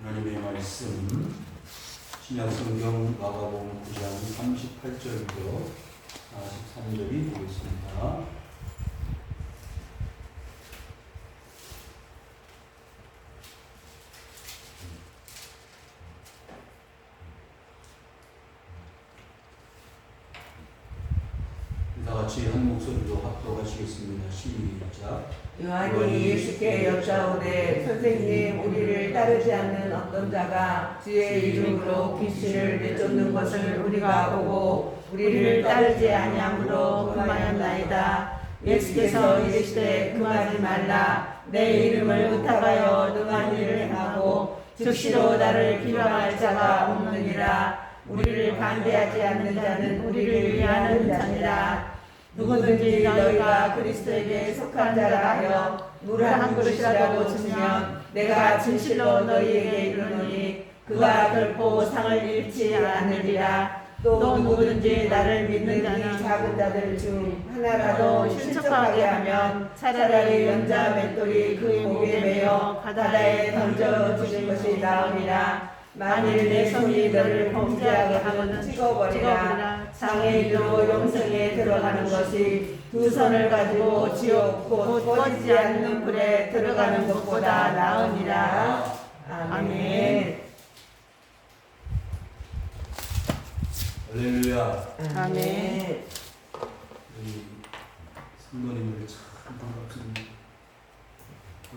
하나님의 말씀 신약성경 마가복음 9장 38절부터 43절이 되겠습니다. 다같이 한 목소리로 합독하시겠습니다. 시작. 요한이 예수께 여짜오되 선생님, 우리를 따르지 않는 어떤 자가 주의 이름으로 귀신을 내쫓는 것을 우리가 보고 우리를 따르지 아니함으로 금하였나이다. 예수께서 이르시되 금하지 말라. 내 이름을 의탁하여 능한 일을 행하고 즉시로 나를 기망할 자가 없느니라. 우리를 반대하지 않는 자는 우리를 위하는 자니라. 누구든지 너희가 그리스도에게 속한 자라 하여 물 한 그릇이라도 주면 내가 진실로 너희에게 이르노니 그가 결코 상을 잃지 않으리라. 또 누구든지 나를 믿는 이 작은 자들 중 하나라도 실족하게 하면 차라리 연자 맷돌이 그 목에 매어 바다에 던져 주는 것이 나으니라. 만일 내 손이 너를 범죄하게 하면 찍어버리라. 장애인으로 영생에 들어가는 것이 두 손을 가지고 지옥 곧 꺼지지 않는 불에 들어가는 것보다 나으니라. 아멘. 할렐루야. 아멘. 우리 성도님들 참 반갑습니다.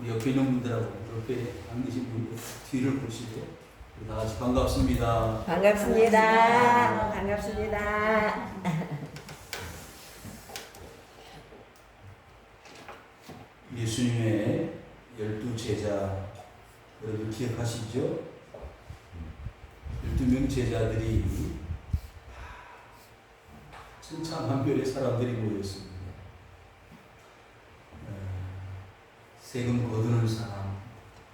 우리 옆에 있는 분들하고 옆에 앉으신 분들 뒤를 보시고 다 같이 반갑습니다. 반갑습니다. 반갑습니다. 예수님의 12제자 여러분 기억하시죠? 12명 제자들이 천차만별의 사람들이 모였습니다. 세금 거두는 사람,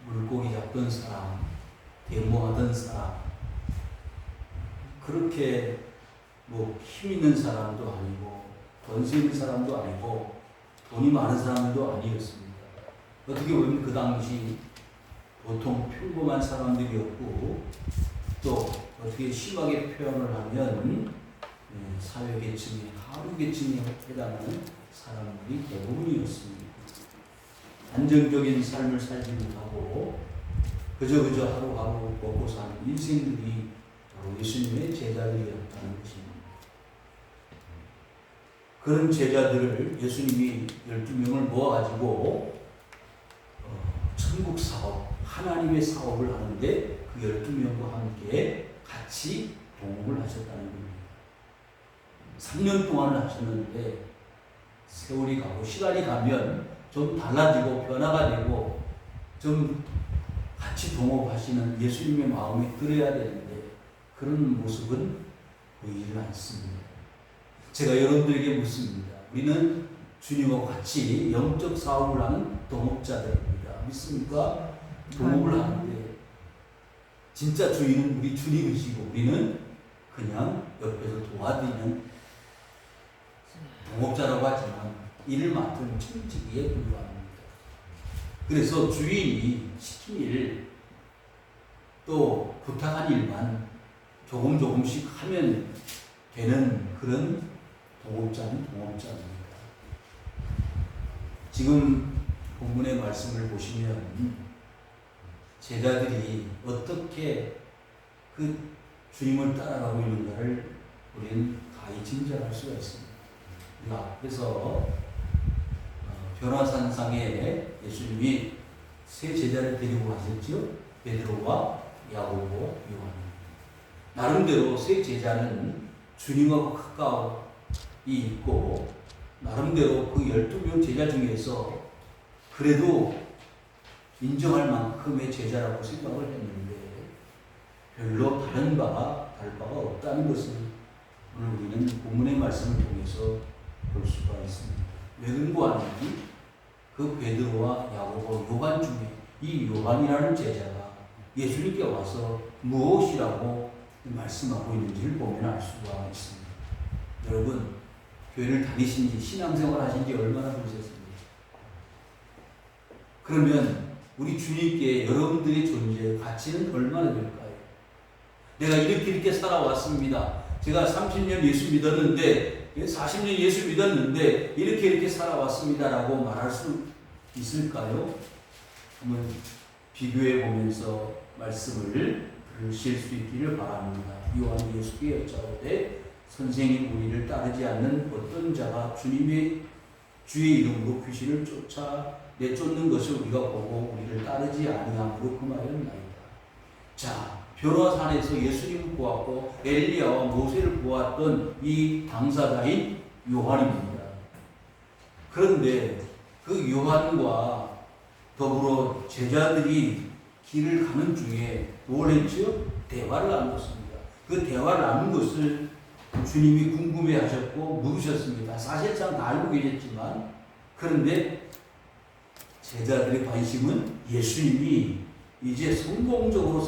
물고기 잡던 사람, 데모하던 사람, 그렇게 뭐 힘 있는 사람도 아니고 권세 있는 사람도 아니고 돈이 많은 사람도 아니었습니다. 어떻게 보면 그 당시 보통 평범한 사람들이었고, 또 어떻게 심하게 표현을 하면 사회계층의 하류계층에 해당하는 사람들이 대부분이었습니다. 안정적인 삶을 살지 못하고 그저 하루하루 먹고 사는 인생들이 바로 예수님의 제자들이었다는 것입니다. 그런 제자들을 예수님이 12명을 모아가지고 천국 사업, 하나님의 사업을 하는데 그 12명과 함께 같이 동업을 하셨다는 겁니다. 3년 동안을 하셨는데 세월이 가고 시간이 가면 좀 달라지고 변화가 되고 좀 같이 동업하시는 예수님의 마음에 들어야 되는데 그런 모습은 보이지 않습니다. 제가 여러분들에게 묻습니다. 우리는 주님과 같이 영적 사업을 하는 동업자들입니다. 믿습니까? 동업을 하는데 진짜 주인은 우리 주님이시고 우리는 그냥 옆에서 도와드리는 동업자라고 하지만 일을 맡은 청지기에 불과합니다. 그래서 주인이 시킨 일, 또 부탁한 일만 조금씩 하면 되는 그런 동업자는 동업자입니다. 지금 본문의 말씀을 보시면 제자들이 어떻게 그 주님을 따라가고 있는가를 우리는 가히 짐작할 수가 있습니다. 우리 앞에서 변화산상에 예수님이 세 제자를 데리고 가셨죠. 베드로와 야고보와 요한. 나름대로 세 제자는 주님하고 가까이 있고 나름대로 그 12명 제자 중에서 그래도 인정할 만큼의 제자라고 생각을 했는데 별로 다를 바가 없다는 것을 오늘 우리는 본문의 말씀을 통해서 볼 수가 있습니다. 왜 근거하는지 그 베드로와 야고보, 요한 중에 이 요한이라는 제자가 예수님께 와서 무엇이라고 말씀하고 있는지를 보면 알 수가 있습니다. 여러분, 교회를 다니신 지, 신앙생활 하신 지 얼마나 되셨습니까? 그러면 우리 주님께 여러분들의 존재 가치는 얼마나 될까요? 내가 이렇게 살아왔습니다. 제가 30년 예수 믿었는데 40년 예수 믿었는데 이렇게 살아왔습니다라고 말할 수 있을까요? 한번 비교해 보면서 말씀을 들으실 수 있기를 바랍니다. 요한이 예수께 여짜오되 선생님 우리를 따르지 않는 어떤 자가 주의 이름으로 귀신을 내쫓는 것을 우리가 보고 우리를 따르지 아니함으로 금하였나이다. 자, 변화산에서 예수님을 보았고 엘리야와 모세를 보았던 이 당사자인 요한입니다. 그런데 그 요한과 더불어 제자들이 길을 가는 중에 뭘 했죠? 대화를 나눴습니다. 그 대화를 나눈 것을 주님이 궁금해 하셨고 물으셨습니다. 사실상 다 알고 계셨지만, 그런데 제자들의 관심은 예수님이 이제 성공적으로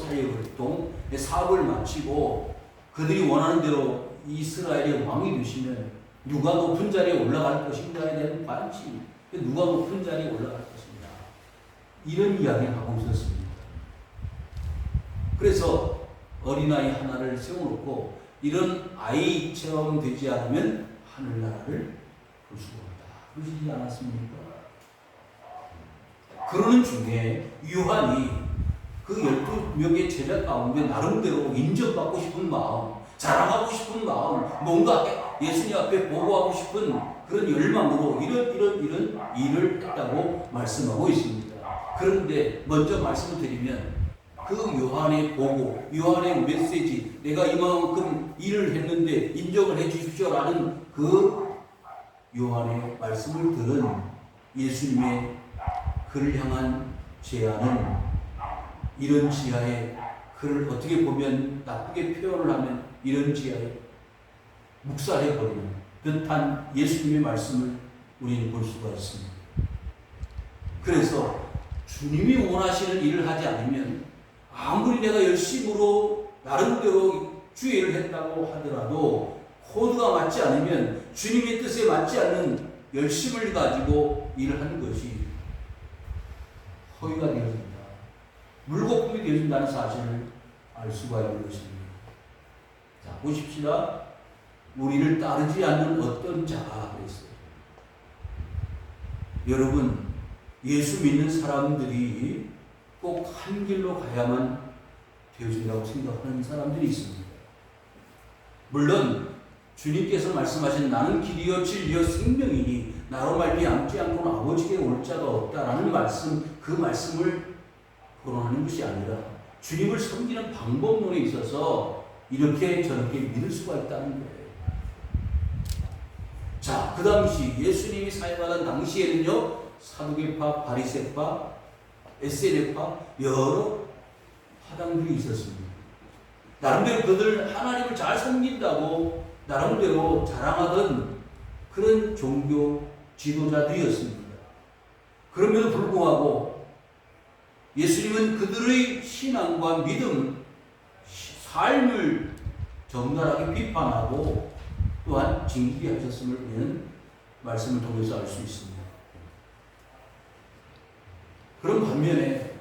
사업을 마치고 그들이 원하는 대로 이스라엘의 왕이 되시면 누가 높은 자리에 올라갈 것인가에 대한 관심, 누가 높은 자리에 올라갈 것인가, 이런 이야기를 하고 있었습니다. 그래서 어린아이 하나를 세워놓고 이런 아이처럼 되지 않으면 하늘나라를 볼 수가 없다, 그러시지 않았습니까? 그러는 중에 요한이 그 12명의 제자 가운데 나름대로 인정받고 싶은 마음, 자랑하고 싶은 마음, 뭔가 예수님 앞에 보고하고 싶은 그런 열망으로 이런 일을 했다고 말씀하고 있습니다. 그런데 먼저 말씀을 드리면 그 요한의 보고, 요한의 메시지, 내가 이만큼 일을 했는데 인정을 해 주십시오라는 그 요한의 말씀을 들은 예수님의 그를 향한 제안은 이런 지하에, 그를 어떻게 보면 나쁘게 표현을 하면 이런 지하에 묵살해버리는 듯한 예수님의 말씀을 우리는 볼 수가 있습니다. 그래서 주님이 원하시는 일을 하지 않으면 아무리 내가 열심으로 나름대로 주의 일을 했다고 하더라도 코드가 맞지 않으면, 주님의 뜻에 맞지 않는 열심을 가지고 일을 하는 것이 허위가 되어집니다. 물거품이 되어진다는 사실을 알 수가 있는 것입니다. 자, 보십시다. 우리를 따르지 않는 어떤 자가 그랬어요. 여러분, 예수 믿는 사람들이 꼭 한 길로 가야만 되어진다고 생각하는 사람들이 있습니다. 물론 주님께서 말씀하신 나는 길이요 진리요 생명이니 나로 말미암지 않고는 아버지께 올 자가 없다라는 말씀, 그 말씀을 거론하는 것이 아니라 주님을 섬기는 방법론에 있어서 이렇게 저렇게 믿을 수가 있다는 거예요. 자, 그 당시 예수님이 사역하던 당시에는요, 사두개파, 바리새파, SNF파 여러 파당들이 있었습니다. 나름대로 그들 하나님을 잘 섬긴다고 나름대로 자랑하던 그런 종교 지도자들이었습니다. 그럼에도 불구하고 예수님은 그들의 신앙과 믿음, 삶을 적나라하게 비판하고 또한 징계하셨음을 우리는 말씀을 통해서 알 수 있습니다. 그런 반면에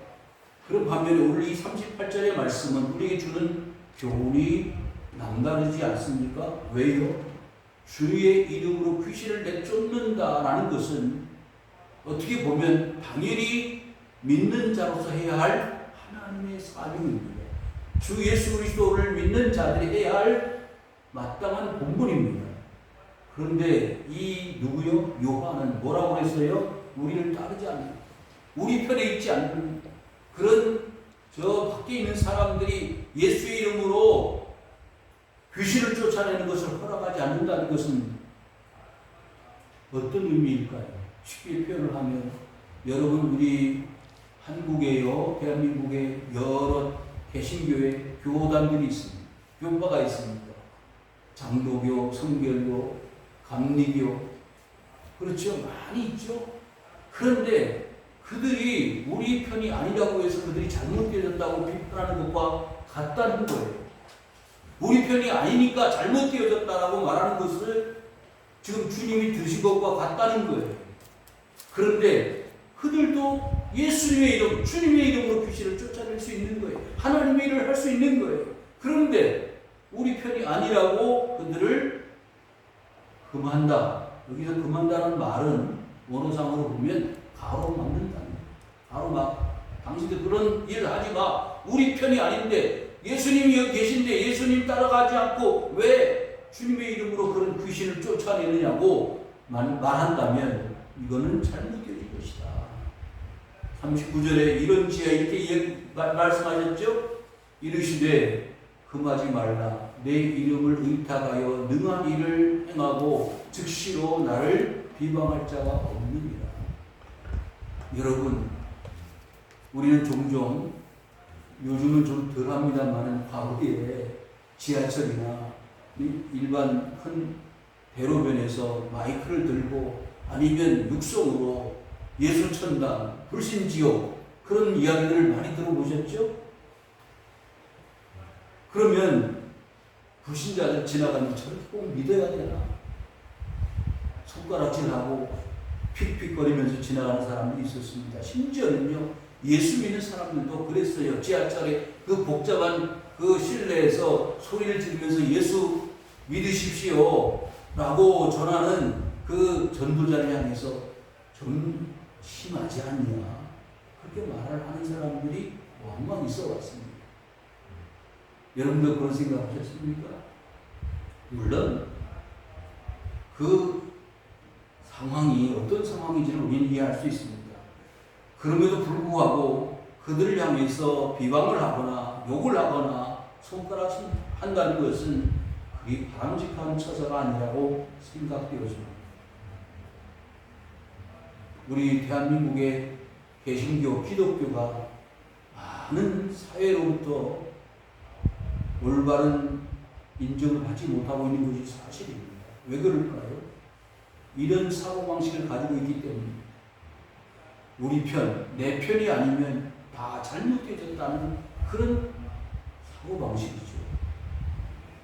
오늘 이 38절의 말씀은 우리에게 주는 교훈이 남다르지 않습니까? 왜요? 주의 이름으로 귀신을 내쫓는다라는 것은 어떻게 보면 당연히 믿는 자로서 해야 할 하나님의 사명입니다. 주 예수 그리스도를 믿는 자들이 해야 할 마땅한 본분입니다. 그런데 이 누구요? 요한은 뭐라고 했어요? 우리를 따르지 않는, 우리 편에 있지 않는 그런 저 밖에 있는 사람들이 예수의 이름으로 귀신을 쫓아내는 것을 허락하지 않는다는 것은 어떤 의미일까요? 쉽게 표현을 하면, 여러분, 우리 한국에요, 대한민국에 여러 개신교회 교단들이 있습니다. 교파가 있습니다. 장로교, 성결교, 감리교, 그렇죠? 많이 있죠. 그런데 그들이 우리 편이 아니라고 해서 그들이 잘못되어졌다고 비판하는 것과 같다는 거예요. 우리 편이 아니니까 잘못되어졌다라고 말하는 것을 지금 주님이 드신 것과 같다는 거예요. 그런데 그들도 예수님의 이름, 주님의 이름으로 귀신을 쫓아낼 수 있는 거예요. 하나님의 일을 할 수 있는 거예요. 그런데 우리 편이 아니라고 그들을 금한다. 여기서 금한다는 말은 원어상으로 보면 가로막는다. 가로막. 당신들 그런 일 하지 마. 우리 편이 아닌데 예수님이 여기 계신데 예수님 따라가지 않고 왜 주님의 이름으로 그런 귀신을 쫓아내느냐고 말한다면 이거는 잘못된 것이다. 39절에 이런 지하 이렇게 말씀하셨죠? 이르시되 금하지 말라. 내 이름을 의탁하여 능한 일을 행하고 즉시로 나를 비방할 자가 없느니라. 여러분, 우리는 종종 요즘은 좀 덜합니다만 과거에 지하철이나 일반 큰 대로변에서 마이크를 들고 아니면 육성으로 예수천당, 불신지옥 그런 이야기들을 많이 들어보셨죠? 그러면 불신자들 지나가면 저렇게 꼭 믿어야 되나? 손가락질하고 픽픽거리면서 지나가는 사람들이 있었습니다. 심지어는요, 예수 믿는 사람들도 그랬어요. 지하철에 그 복잡한 그 실내에서 소리를 지르면서 예수 믿으십시오 라고 전하는 그 전도자를 향해서 좀 심하지 않냐, 그렇게 말을 하는 사람들이 왕왕 있어 왔습니다. 여러분도 그런 생각 하셨습니까? 물론 그 상황이 어떤 상황인지를 우리는 이해할 수 있습니다. 그럼에도 불구하고 그들을 향해서 비방을 하거나 욕을 하거나 손가락질 한다는 것은 그게 바람직한 처사가 아니라고 생각되어집니다. 우리 대한민국의 개신교, 기독교가 많은 사회로부터 올바른 인정을 받지 못하고 있는 것이 사실입니다. 왜 그럴까요? 이런 사고방식을 가지고 있기 때문입니다. 우리 편, 내 편이 아니면 다 잘못되어졌다는 그런 사고방식이죠.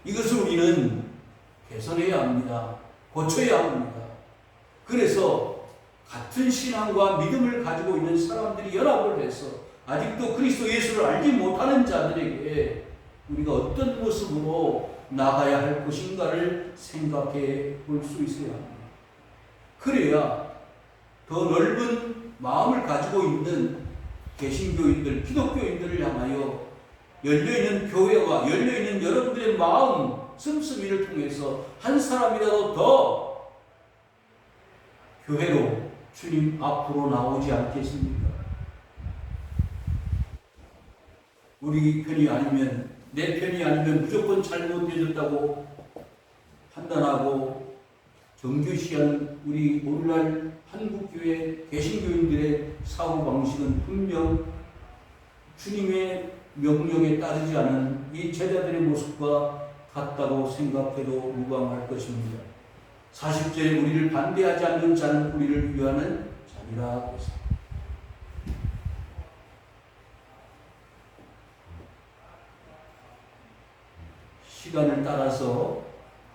이것을 우리는 개선해야 합니다. 고쳐야 합니다. 그래서 같은 신앙과 믿음을 가지고 있는 사람들이 연합을 해서 아직도 그리스도 예수를 알지 못하는 자들에게 우리가 어떤 모습으로 나가야 할 것인가를 생각해 볼 수 있어야 합니다. 그래야 더 넓은 마음을 가지고 있는 개신교인들, 기독교인들을 향하여 열려있는 교회와 열려있는 여러분들의 마음 씀씀이를 통해서 한 사람이라도 더 교회로 주님 앞으로 나오지 않겠습니까? 우리 편이 아니면, 내 편이 아니면 무조건 잘못되어졌다고 판단하고 정교시한 우리 오늘날 한국교회 개신교인들의 사고방식은 분명 주님의 명령에 따르지 않은 이 제자들의 모습과 같다고 생각해도 무방할 것입니다. 40절에 우리를 반대하지 않는 자는 우리를 위하는 자니라 했습니다. 시간을 따라서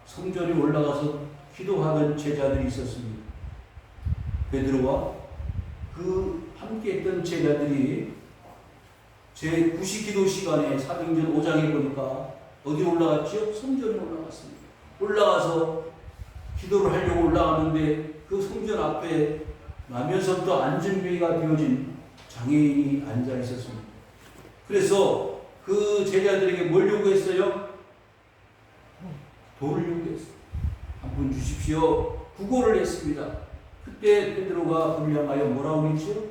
성전에 올라가서 기도하던 제자들이 있었습니다. 베드로와 그 함께했던 제자들이 제 9시기도 시간에 사도행전 5장에 보니까 어디로 올라갔죠? 성전에 올라갔습니다. 올라가서 기도를 하려고 올라가는데 그 성전 앞에 나면서부터 안전병이가 되어진 장애인이 앉아 있었습니다. 그래서 그 제자들에게 뭘 요구했어요? 돈을 요구했어요. 한 푼 주십시오. 구걸을 했습니다. 그때 베드로가 그를 향하여 뭐라고 했죠?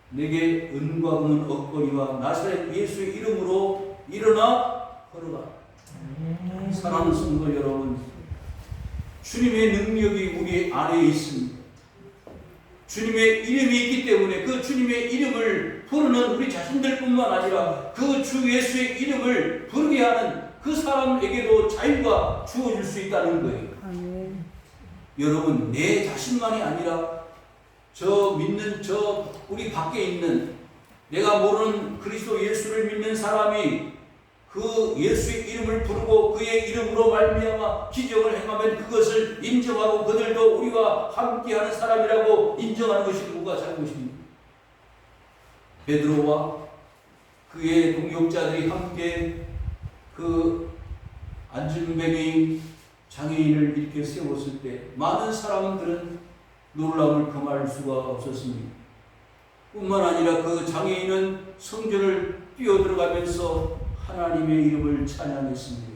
내게 은과 금은 없거니와 나사렛 예수의 이름으로 일어나 걸어가. 사랑하는 성도 여러분, 주님의 능력이 우리 안에 있습니다. 주님의 이름이 있기 때문에 그 주님의 이름을 부르는 우리 자신들뿐만 아니라 그 주 예수의 이름을 부르게 하는 그 사람에게도 자유가 주어질 수 있다는 거예요. 아멘. 여러분, 내 자신만이 아니라 저 믿는 우리 밖에 있는 내가 모르는 그리스도 예수를 믿는 사람이 그 예수의 이름을 부르고 그의 이름으로 말미암아 기적을 행하면 그것을 인정하고 그들도 우리와 함께하는 사람이라고 인정하는 것이 누가 잘못입니까? 베드로와 그의 동역자들이 함께 그 안진뱅이 장애인을 이렇게 세웠을 때 많은 사람들은 놀라움을 금할 수가 없었습니다. 뿐만 아니라 그 장애인은 성전을 뛰어들어가면서 하나님의 이름을 찬양했습니다.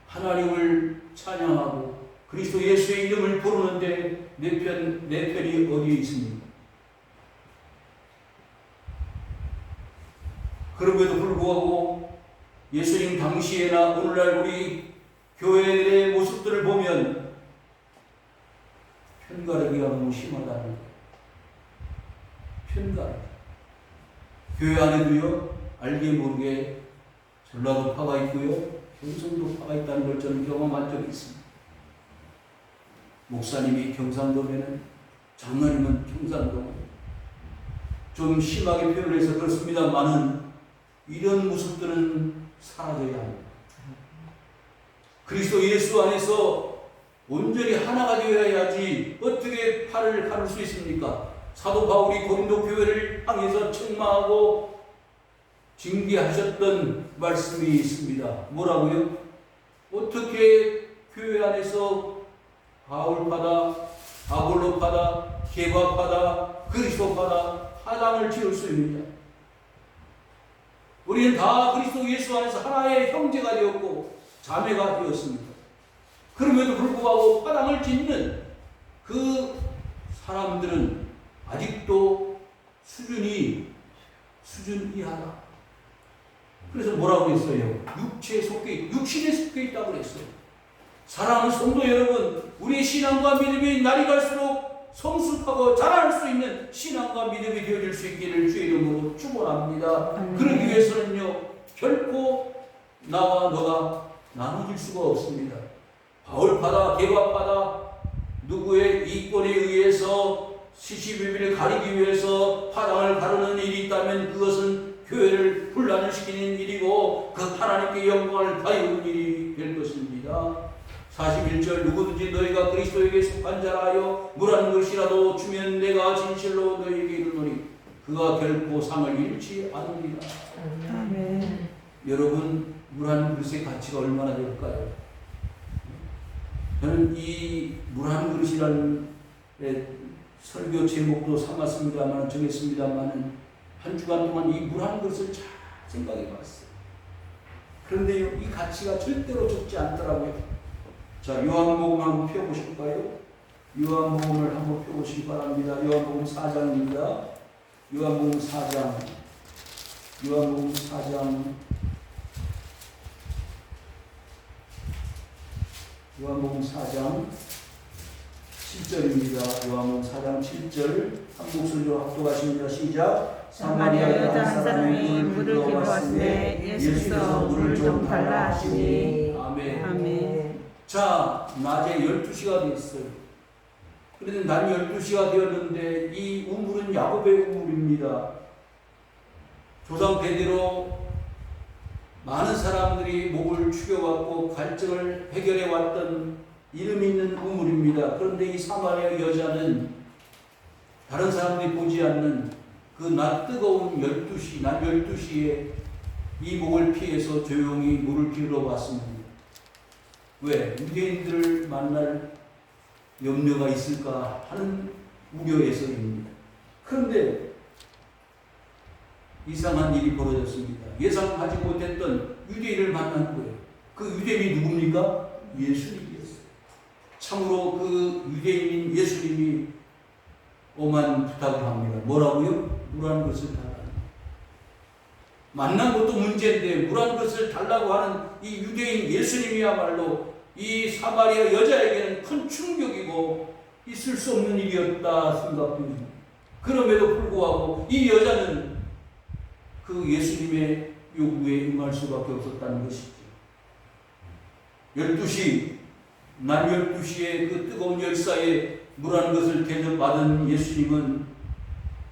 하나님을 찬양하고 그리스도 예수의 이름을 부르는데 내 편이 어디에 있습니까? 그럼에도 불구하고 예수님 당시에나 오늘날 우리 교회의 모습들을 보면 편가르기가 너무 심하다는 거예요. 편가르기. 교회 안에도요, 알게 모르게 전라도 파가 있고요, 경상도 파가 있다는 걸 저는 경험한 적이 있습니다. 목사님이 경상도면은 장로님은 경상도. 좀 심하게 표현을 해서 그렇습니다만은 이런 모습들은 사라져야 합니다. 그리스도 예수 안에서 온전히 하나가 되어야지 어떻게 팔을 가를 수 있습니까? 사도 바울이 고린도 교회를 향해서 책망하고 징계하셨던 말씀이 있습니다. 뭐라고요? 어떻게 교회 안에서 바울파다, 아볼로파다, 게바파다, 그리스도파다 하나를 지을 수 있느냐? 우리는 다 그리스도 예수 안에서 하나의 형제가 되었고 자매가 되었습니다. 그럼에도 불구하고 파당을 짓는 그 사람들은 아직도 수준 이하다. 그래서 뭐라고 했어요? 육신에 속해 있다고 그랬어요. 사랑하는 성도 여러분, 우리의 신앙과 믿음이 날이 갈수록 성숙하고 자랄 수 있는 신앙과 믿음이 되어질 수 있기를 주의 이름으로 축원합니다. 그러기 위해서는요, 결코 나와 너가 나눠질 수가 없습니다. 바울파다, 게바파다, 누구의 이권에 의해서 시시비비를 가리기 위해서 파당을 가르는 일이 있다면 그것은 교회를 분란을 시키는 일이고 그 하나님께 영광을 가리는 일이 될 것입니다. 41절 누구든지 너희가 그리스도에게 속한 자라 하여 물 한 것이라도 주면 내가 진실로 너희에게 이르노니 그가 결코 상을 잃지 않으리라. 아멘. 여러분, 물 한 그릇의 가치가 얼마나 될까요? 저는 이 물 한 그릇이라는 설교 제목도 정했습니다만 한 주간 동안 이 물 한 그릇을 잘 생각해 봤어요. 그런데요, 이 가치가 절대로 적지 않더라고요. 자, 요한복음 한번 펴보실까요? 요한복음을 한번 펴보시기 바랍니다. 요한복음 4장입니다. 요한복음 4장 7절입니다. 요한복음 4장 7절 한 목소리로 합독하십니다. 시작. 사마리아 여자 한 사람이 물을 길어왔으되 예수께서 물을 좀 달라 하시니. 아멘. 아멘. 자, 낮에 12시가 됐어요. 그런데 난 12시가 되었는데 이 우물은 야곱의 우물입니다. 조상 대대로 많은 사람들이 목을 축여왔고 갈증을 해결해 왔던 이름 있는 우물입니다. 그런데 이 사마리아 여자는 다른 사람들이 보지 않는 그 낮 뜨거운 12시, 낮 12시에 이 목을 피해서 조용히 물을 길러 왔습니다. 왜? 유대인들을 만날 염려가 있을까 하는 우려에서입니다. 그런데 이상한 일이 벌어졌습니다. 예상하지 못했던 유대인을 만난 거예요. 그 유대인이 누굽니까? 예수님이었어요. 참으로 그 유대인인 예수님이 오만 부탁을 합니다. 뭐라고요? 물 한 것을 달라는. 만난 것도 문제인데 물 한 것을 달라고 하는 이 유대인 예수님이야말로 이 사마리아 여자에게는 큰 충격이고 있을 수 없는 일이었다 생각됩니다. 그럼에도 불구하고 이 여자는 그 예수님의 요구에 응할 수밖에 없었다는 것이죠. 12시, 낮 12시에 그 뜨거운 열사에 물 한 것을 대접받은 예수님은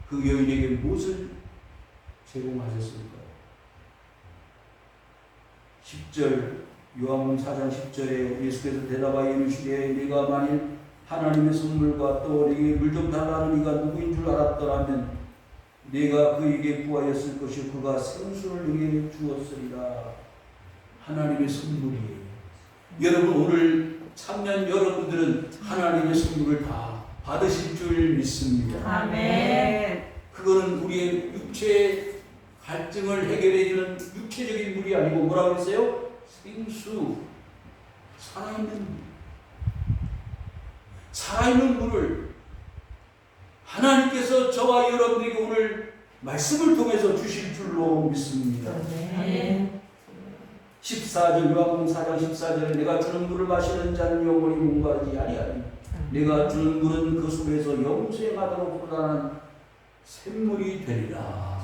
그 여인에게 무엇을 제공하셨을까요? 10절, 요한복음 4장 10절에 예수께서 대답하여 이르시되 네가 만일 하나님의 선물과 또 네게 물 좀 달라는 이가 누구인 줄 알았더라면 내가 그에게 구하였을 것이요 그가 생수를 그에게 주었으리라. 하나님의 선물이에요. 여러분 오늘 참여한 여러분들은 하나님의 선물을 다 받으실 줄 믿습니다. 아멘. 그거는 우리의 육체의 갈증을 해결해주는 육체적인 물이 아니고 뭐라고 했어요? 생수, 살아있는 물을 하나님께서 저와 여러분에게 오늘 말씀을 통해서 주실 줄로 믿습니다. 아멘. 14절 요한복음 4장 14절에 내가 주는 물을 마시는 자는 영원히 목마르지 아니하니 내가 주는 물은 그 속에서 영생하도록 솟아나는 샘물이 되리라.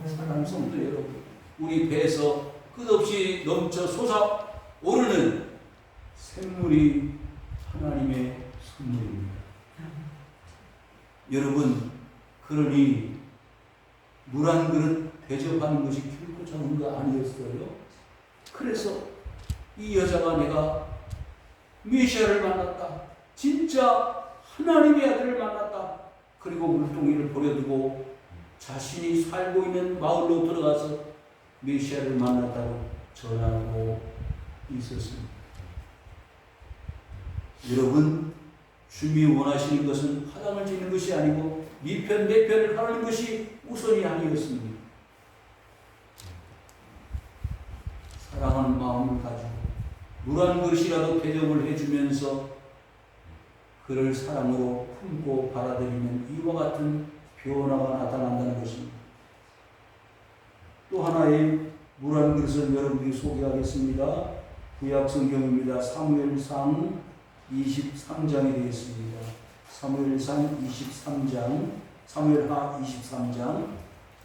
사랑하는 성도 여러분, 우리 배에서 끝없이 넘쳐 솟아오르는 샘물이 하나님의 선물입니다. 여러분, 그러니 물 한 그릇 대접하는 것이 결코 작은 거 아니었어요? 그래서 이 여자가 내가 메시아를 만났다, 진짜 하나님의 아들을 만났다, 그리고 물동이를 버려두고 자신이 살고 있는 마을로 들어가서 메시아를 만났다고 전하고 있었습니다. 여러분, 주님이 원하시는 것은 화당을 짓는 것이 아니고 네 편 내 편을 가르는 것이 우선이 아니었습니다. 사랑하는 마음을 가지고 물 한 그릇이라도 대접을 해주면서 그를 사랑으로 품고 받아들이면 이와 같은 변화가 나타난다는 것입니다. 또 하나의 물 한 그릇을 여러분들이 소개하겠습니다. 구약 성경입니다. 사무엘상 23장이 되겠습니다. 사무엘상 23장, 사무엘하 23장,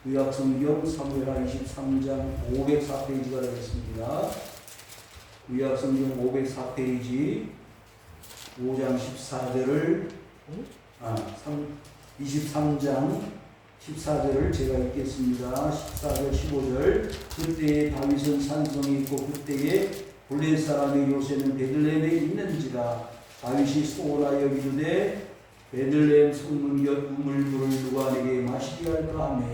구약 성경 사무엘하 23장 504페이지가 되겠습니다. 구약 성경 504페이지 5장 14절을 23장 14절을 제가 읽겠습니다. 14절 15절 그때에 다윗은 산성이 있고 그때에 블레 사람의 요새는 베들레헴에 있는지라 다윗이 소원하여 이르되 베들레헴 성문 곁 우물물을 누가 내게 마시게 할까 하며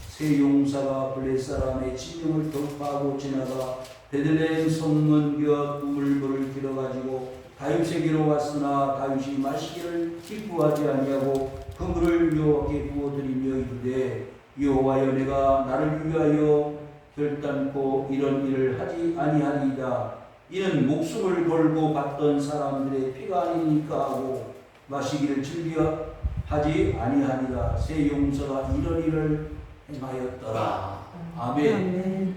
새 용사가 블레 사람의 진영을 돌파하고 지나가 베들레헴 성문 곁 우물물을 길어가지고 다윗에게로 왔으나 다윗이 마시기를 기뻐하지 아니하고 그 물을 여호와께 부어드리며 이르되 여호와여 내가 나를 위하여 결단코 이런 일을 하지 아니하리이다. 이는 목숨을 걸고 받던 사람들의 피가 아니니까 하고 마시기를 즐겨 하지 아니하니라. 새 용사가 이런 일을 행하였더라. 아멘.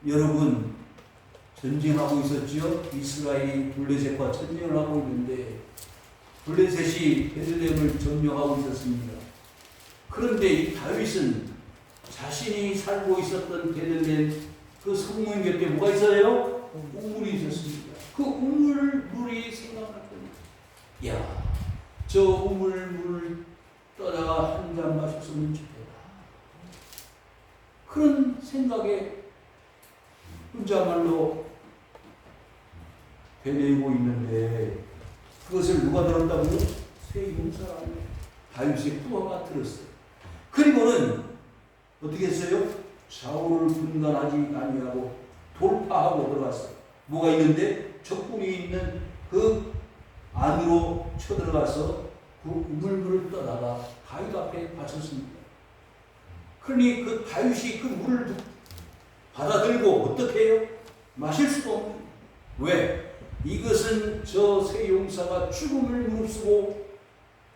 여러분, 전쟁하고 있었죠. 이스라엘이 블레셋과 전쟁을 하고 있는데 블레셋이 베들레헴을 점령하고 있었습니다. 그런데 이 다윗은 자신이 살고 있었던 베들레헴 그 성문 곁에 뭐가 있어요? 우물이 있었습니다. 그 우물물이 생각났더니 야, 저 우물물을 떠다가 한 잔 마셨으면 좋겠다. 그런 생각에 혼자말로 되뇌이고 있는데 그것을 누가 들었다고요? 새 용사가 다윗의 부하가 들었어요. 그리고는 어떻게 했어요? 좌우를 분간하지 아니하고 돌파하고 들어갔어요. 뭐가 있는데 적군이 있는 그 안으로 쳐들어가서 그 우물물을 떠다가 다윗 앞에 바쳤습니다. 그러니 그 다윗이 그 물을 받아들고 어떻게 해요? 마실 수가 없는. 왜? 이것은 저 새 용사가 죽음을 무릅쓰고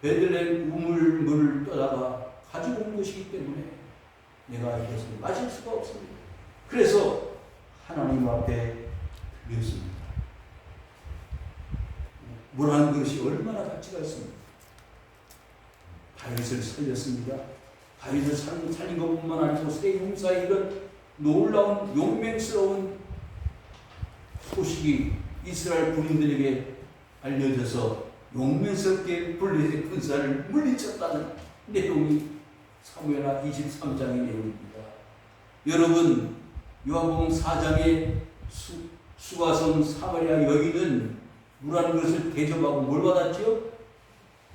베들레헴 우물물을 떠다가 가지고 온 것이기 때문에 내가 이것을 마실 수가 없습니다. 그래서 하나님 앞에 드렸습니다. 물 한 그릇이 얼마나 가치가 있습니까? 다윗을 살렸습니다. 다윗을 살린 것뿐만 아니고 새 용사의 이런 놀라운 용맹스러운 소식이 이스라엘 군인들에게 알려져서 용맹스럽게 블레셋 군사를 물리쳤다는 내용이 사무엘하 23장의 내용입니다. 여러분, 요한복음 4장의 수가성 사마리아 여인은 물 한 그릇을 대접하고 뭘 받았죠?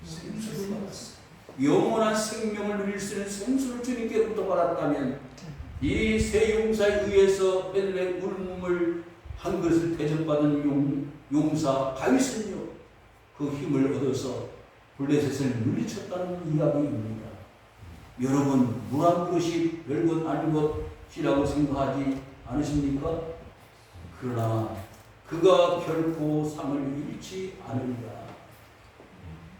생수를 받았어요. 영원한 생명을 누릴 수 있는 생수를 주님께로부터 받았다면 이 새 용사에 의해서 벨레 울음을 한 것을 대접받은 용사 다윗은요 그 힘을 얻어서 블레셋을 물리쳤다는 이야기입니다. 여러분 물 한 그릇이 별것 아닌 것이라고 생각하지 않으십니까? 그러나 그가 결코 상을 잃지 않으리라.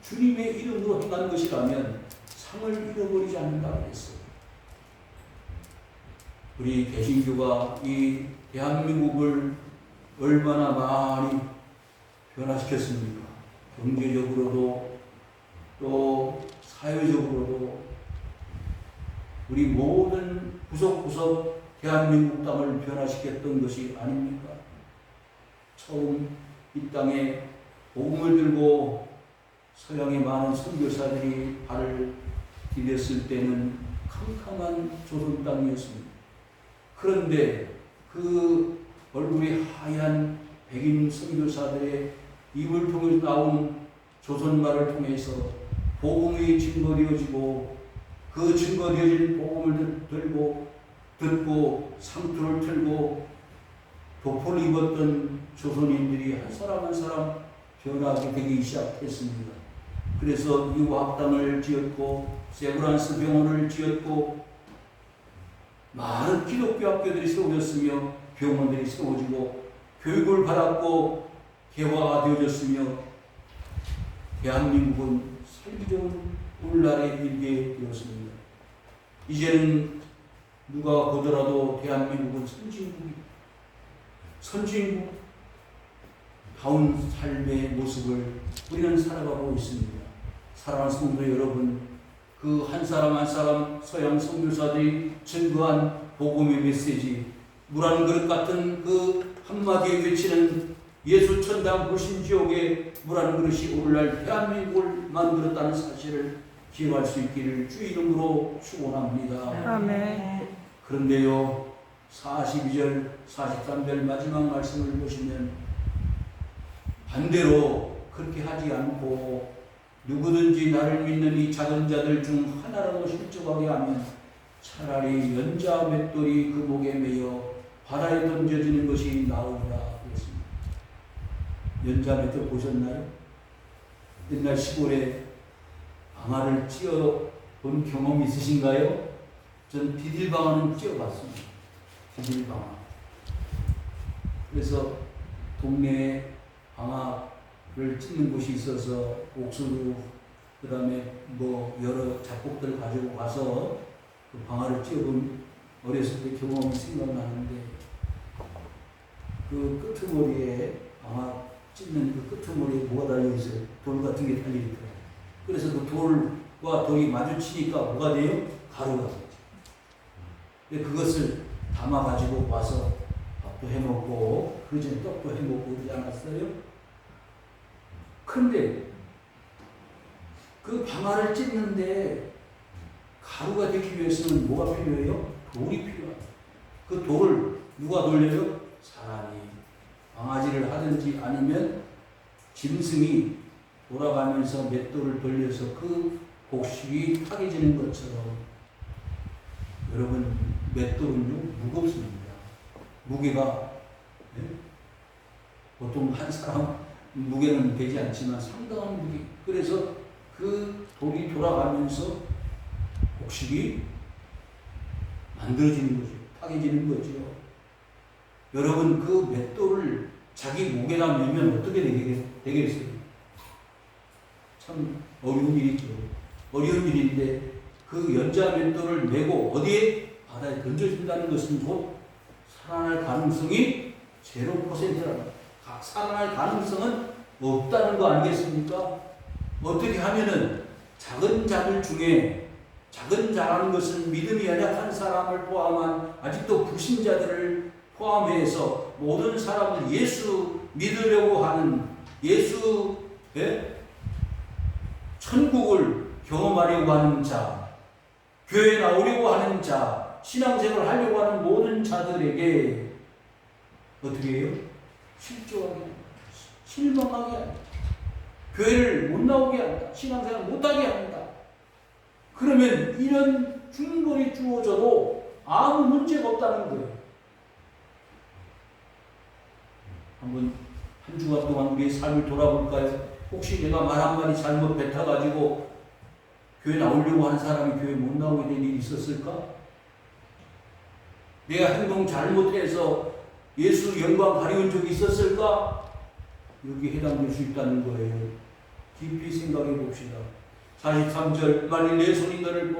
주님의 이름으로 행한 것이라면 상을 잃어버리지 않는다 그랬어요. 우리 개신교가 이 대한민국을 얼마나 많이 변화시켰습니까? 경제적으로도 또 사회적으로도 우리 모든 구석구석 대한민국 땅을 변화시켰던 것이 아닙니까? 처음 이 땅에 복음을 들고 서양의 많은 선교사들이 발을 디뎠을 때는 캄캄한 조선 땅이었습니다. 그런데 그 얼굴이 하얀 백인 선교사들의 입을 통해 나온 조선말을 통해서 복음이 증거되어지고 그 증거되어진 복음을 듣고 상투를 틀고 도포를 입었던 조선인들이 한 사람 한 사람 변하게 되기 시작했습니다. 그래서 유학당을 지었고 세브란스 병원을 지었고 많은 기독교 학교들이 세워졌으며 병원들이 세워지고 교육을 받았고 개화가 되어졌으며 대한민국은 살기 좋은 오늘날에 이르게 되었습니다. 이제는 누가 보더라도 대한민국은 선진국 다운 삶의 모습을 우리는 살아가고 있습니다. 사랑하는 성도 여러분, 그 한 사람 한 사람 서양 선교사들이 증거한 복음의 메시지, 물 한 그릇 같은 그 한마디에 외치는 예수 천당 불신지옥의 물 한 그릇이 오늘날 대한민국을 만들었다는 사실을 기억할 수 있기를 주 이름으로 축원합니다. 아멘. 그런데요, 42절, 43절 마지막 말씀을 보시면 반대로 그렇게 하지 않고 누구든지 나를 믿는 이 작은 자들 중 하나라도 실족하게 하면 차라리 연자 맷돌이 그 목에 매여 바다에 던져지는 것이 나으리라 그랬습니다. 연자 맷돌 보셨나요? 옛날 시골에 방아를 찧어 본 경험 있으신가요? 전 디딜방아는 찧어봤습니다. 디딜방아. 그래서 동네에 방아를 찧는 곳이 있어서 옥수수 그 다음에 뭐 여러 잡곡들 가지고 가서 그 방아를 찧어본 어렸을 때 경험이 생각나는데 그 끄트머리에 방아 찧는 그 끄트머리에 뭐가 달려있어요? 돌 같은 게 달려있더라고요. 그래서 그 돌과 돌이 마주치니까 뭐가 돼요? 가루가 되죠. 근데 그것을 담아가지고 와서 밥도 해먹고 그 전에 떡도 해먹고 그러지 않았어요? 그런데 그 방아를 찢는데 가루가 되기 위해서는 뭐가 필요해요? 돌이 필요해요. 그 돌을 누가 돌려요? 사람이 방아질을 하든지 아니면 짐승이 돌아가면서 맷돌을 돌려서 그 곡식이 타개지는 것처럼 여러분 맷돌은요 무겁습니다. 무게가 보통 한 사람 무게는 되지 않지만 상당한 무게. 그래서 그 돌이 돌아가면서 곡식이 만들어지는 거죠. 타개지는 거죠. 여러분 그 맷돌을 자기 목에다 매면 어떻게 되겠어요? 참 어려운 일이죠. 어려운 일인데 그 연자 맷돌을 메고 어디에? 바다에 던져진다는 것은 곧 살아날 가능성이 0%라는 살아날 가능성은 없다는 거 아니겠습니까? 어떻게 하면은 작은 자들 중에 작은 자라는 것은 믿음이 연약한 사람을 포함한 아직도 불신자들을 포함해서 모든 사람들 예수 믿으려고 하는 예수의 천국을 경험하려고 하는 자, 교회에 나오려고 하는 자, 신앙생활을 하려고 하는 모든 자들에게 어떻게 해요? 실족하게 합니다. 실망하게 합니다. 교회를 못 나오게 합니다. 신앙생활 못하게 합니다. 그러면 1년 중벌이 주어져도 아무 문제가 없다는 거예요. 한번 한 주간 동안 우리의 삶을 돌아볼까요? 혹시 내가 말 한마디 잘못 뱉어가지고 교회 나오려고 하는 사람이 교회 못 나오게 된 일이 있었을까? 내가 행동 잘못해서 예수 영광 가려운 적이 있었을까? 여기 해당될 수 있다는 거예요. 깊이 생각해 봅시다. 43절 만일 내 손이 너를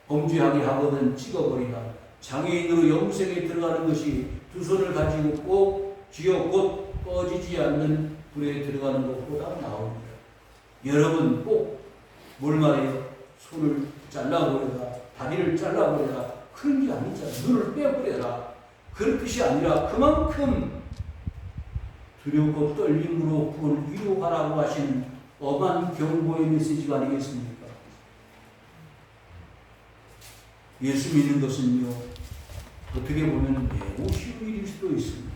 범죄하게 하거든 찍어버리라. 장애인으로 영생에 들어가는 것이 두 손을 가지고 꼭 쥐어 곧 꺼지지 않는 불에 들어가는 것보다 나옵니다. 여러분 꼭 뭘 말해요? 손을 잘라버려라, 다리를 잘라버려라, 그런 게 아니잖아. 눈을 빼버려라, 그런 뜻이 아니라 그만큼 두렵고 떨림으로 구원을 이루어가라고 하시는 엄한 경고의 메시지가 아니겠습니까? 예수 믿는 것은요, 어떻게 보면 매우 쉬운 일일 수도 있습니다.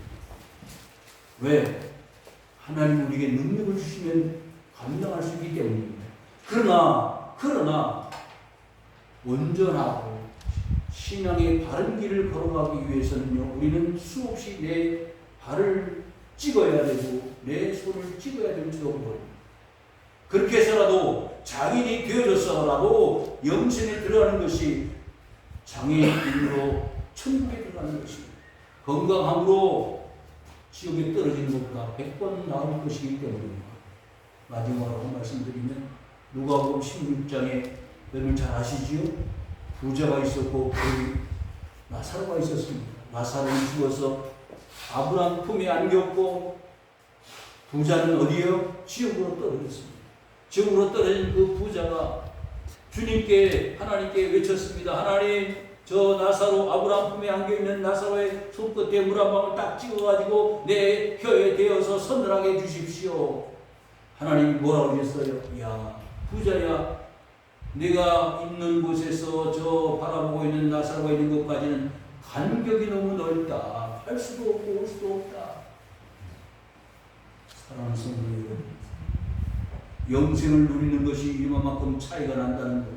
왜? 하나님 우리에게 능력을 주시면 감당할 수 있기 때문입니다. 그러나 온전하고 신앙의 바른 길을 걸어가기 위해서는요, 우리는 수없이 내 발을 찍어야 되고 내 손을 찍어야 될지도 모릅니다. 그렇게 해서라도 장인이 되어져서라도 영생에 들어가는 것이 장애인으로 천국에 들어가는 것입니다. 건강함으로 지옥에 떨어지는 것보다 100번 나을 것이기 때문입니다. 마지막으로 말씀드리면 누가복음 16장에 여러분 잘 아시지요? 부자가 있었고 거기 나사로가 있었습니다. 나사로는 죽어서 아브라함 품에 안겼고 부자는 어디요? 지옥으로 떨어졌습니다. 지옥으로 떨어진 그 부자가 주님께 하나님께 외쳤습니다. 하나님, 저 나사로 아브라함 품에 안겨있는 나사로의 손끝에 물 한 방울 딱 찍어가지고 내 혀에 대어서 서늘하게 해주십시오. 하나님이 뭐라고 하셨어요? 야 부자야, 내가 있는 곳에서 저 바라보고 있는 나사로가 있는 것까지는 간격이 너무 넓다. 할 수도 없고 올 수도 없다. 사랑하는 성도 여러분, 영생을 누리는 것이 이만큼 차이가 난다는 것,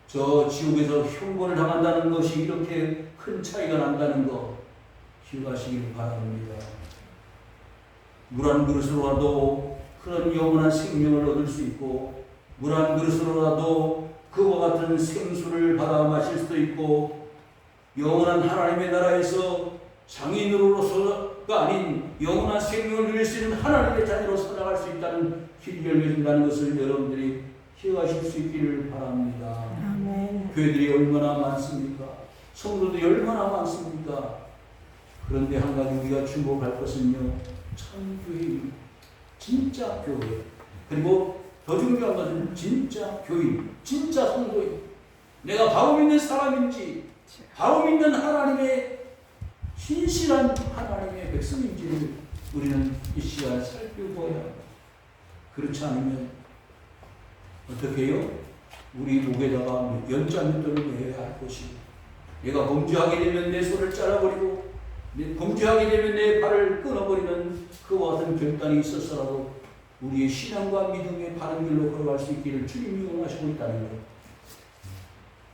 저 지옥에서 형벌을 당한다는 것이 이렇게 큰 차이가 난다는 것 기억하시길 바랍니다. 물 한 그릇으로라도 그런 영원한 생명을 얻을 수 있고, 물 한 그릇으로라도 그와 같은 생수를 받아 마실 수도 있고, 영원한 하나님의 나라에서 장인으로서가 아닌 영원한 생명을 누릴 수 있는 하나님의 자녀로 살아갈 수 있다는 길이 열려진다는 것을 여러분들이 기억하실 수 있기를 바랍니다. 아멘. 교회들이 얼마나 많습니까? 성도들이 얼마나 많습니까? 그런데 한 가지 우리가 주목할 것은요, 참교회입니다. 진짜 교회. 그리고 더 중요한 것은 진짜 교인, 진짜 성도인. 내가 바로 믿는 사람인지, 바로 믿는 하나님의 신실한 하나님의 백성인지를 우리는 이 시간 살펴보아야 합니다. 그렇지 않으면 어떻게 해요? 우리 목에다가 연자맷돌을 매야 할 것이고, 내가 범죄하게 되면 내 손을 잘라버리고, 범죄하게 되면 내 발을 끊어버리는 그와 같은 결단이 있어서라도 우리의 신앙과 믿음의 바른 길로 걸어갈 수 있기를 주님이 원하시고 있다는 것.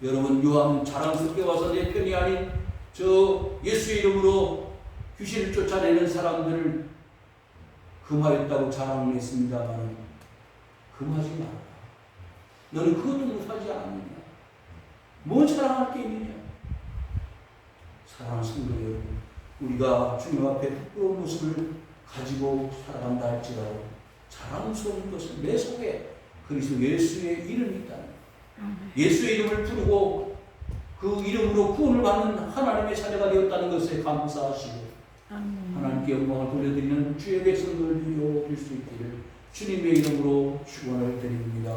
여러분, 요한 자랑스럽게 와서 내 편이 아닌 저 예수의 이름으로 귀신을 쫓아내는 사람들을 금하였다고 자랑을 했습니다만, 금하지 마라. 너는 그것도 못하지 않느냐? 뭐 자랑할 게 있느냐? 사랑하는 성도 여러분, 우리가 주님 앞에 부끄러운 모습을 가지고 살아간다 할지라도 자랑스러운 것은 내 속에 그리스도 예수의 이름이 있다는 것. 예수의 이름을 부르고 그 이름으로 구원을 받는 하나님의 자녀가 되었다는 것에 감사하시고 하나님께 영광을 돌려드리는 주의 백성들 되어 줄 수 있기를 주님의 이름으로 축원을 드립니다.